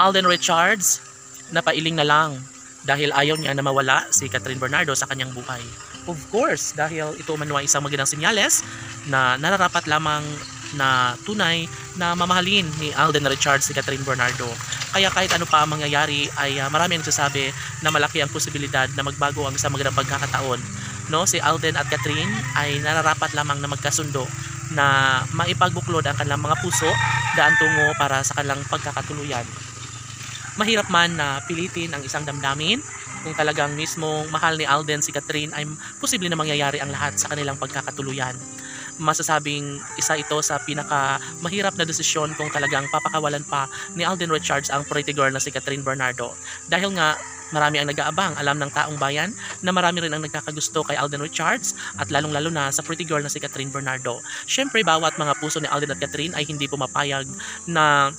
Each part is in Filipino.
Alden Richards, napailing na lang dahil ayaw niya na mawala si Catherine Bernardo sa kanyang buhay. Of course, dahil ito umano ay isang magandang senyales na nararapat lamang na tunay na mamahalin ni Alden Richards si Catherine Bernardo. Kaya kahit ano pa ang mangyayari ay marami ang nagsasabi na malaki ang posibilidad na magbago ang isang magandang pagkakataon. No, si Alden at Catherine ay nararapat lamang na magkasundo na maipagbuklod ang kanilang mga puso daan tungo para sa kanilang pagkakatuluyan. Mahirap man na pilitin ang isang damdamin kung talagang mismong mahal ni Alden si Catherine ay posible na mangyayari ang lahat sa kanilang pagkakatuluyan. Masasabing isa ito sa pinaka mahirap na desisyon kung talagang papakawalan pa ni Alden Richards ang pretty girl na si Catherine Bernardo. Dahil nga marami ang nag-aabang, alam ng taong bayan na marami rin ang nagkakagusto kay Alden Richards at lalong-lalo na sa pretty girl na si Catherine Bernardo. Syempre bawat mga puso ni Alden at Catherine ay hindi pumapayag na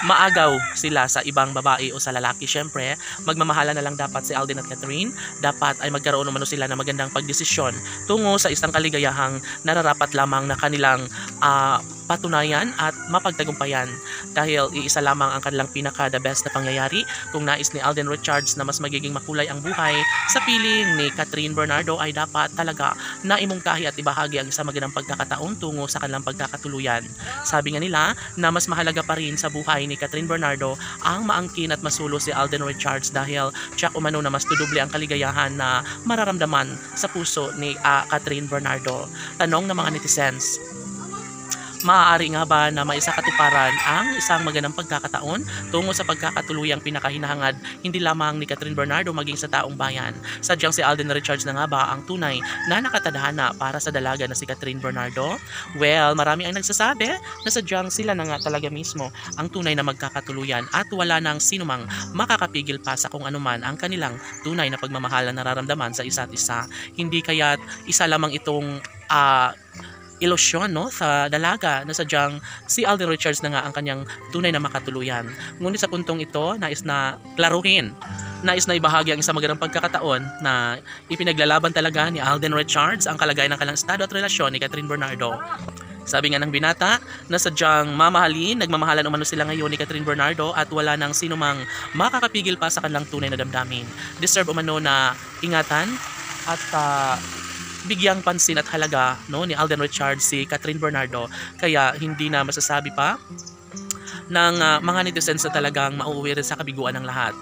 maagaw sila sa ibang babae o sa lalaki. Syempre, magmamahala na lang dapat si Alden at Catherine. Dapat ay magkaroon naman sila ng magandang pagdesisyon tungo sa isang kaligayahang nararapat lamang na kanilang patunayan at mapagtagumpayan. Dahil iisa lamang ang kanilang pinaka the best na pangyayari kung nais ni Alden Richards na mas magiging makulay ang buhay. Sa piling ni Catherine Bernardo ay dapat talaga na imungkahi at ibahagi ang isang magandang pagkakataon tungo sa kanilang pagkakatuluyan. Sabi nga nila na mas mahalaga pa rin sa buhay ni Catherine Bernardo ang maangkin at masulo si Alden Richards dahil tsak umano na mas tudoble ang kaligayahan na mararamdaman sa puso ni Catherine Bernardo. Tanong ng mga netizens, maaari nga ba na maisakatuparan ang isang magandang pagkakataon tungo sa pagkakatuluyang pinakahinahangad hindi lamang ni Catherine Bernardo maging sa taong bayan? Sadyang si Alden Richards na nga ba ang tunay na nakatadhana para sa dalaga na si Catherine Bernardo? Well, marami ang nagsasabi na sadyang sila na nga talaga mismo ang tunay na magkakatuluyan at wala nang sinumang makakapigil pa sa kung anuman ang kanilang tunay na pagmamahal na nararamdaman sa isa't isa. Hindi kaya't isa lamang itong ilusyon, no, sa dalaga na sadyang si Alden Richards na nga ang kanyang tunay na makatuluyan. Ngunit sa puntong ito, nais na klaruhin, nais na ibahagi ang isang magandang pagkakataon na ipinaglalaban talaga ni Alden Richards ang kalagayan ng kanilang estado at relasyon ni Catherine Bernardo. Sabi nga ng binata na sadyang mamahalin, nagmamahalan umano sila ngayon ni Catherine Bernardo at wala nang sinumang makakapigil pa sa kanilang tunay na damdamin. Deserve umano na ingatan at bigyang pansin at halaga, no, ni Alden Richards si Catherine Bernardo. Kaya hindi na masasabi pa ng mga netizens na talagang mauuwi rin sa kabiguan ng lahat.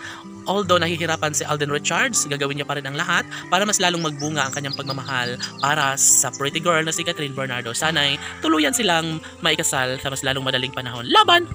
Although nahihirapan si Alden Richards, gagawin niya pa rin ang lahat para mas lalong magbunga ang kanyang pagmamahal para sa pretty girl na si Catherine Bernardo. Sana'y tuluyan silang maikasal sa mas lalong madaling panahon. Laban!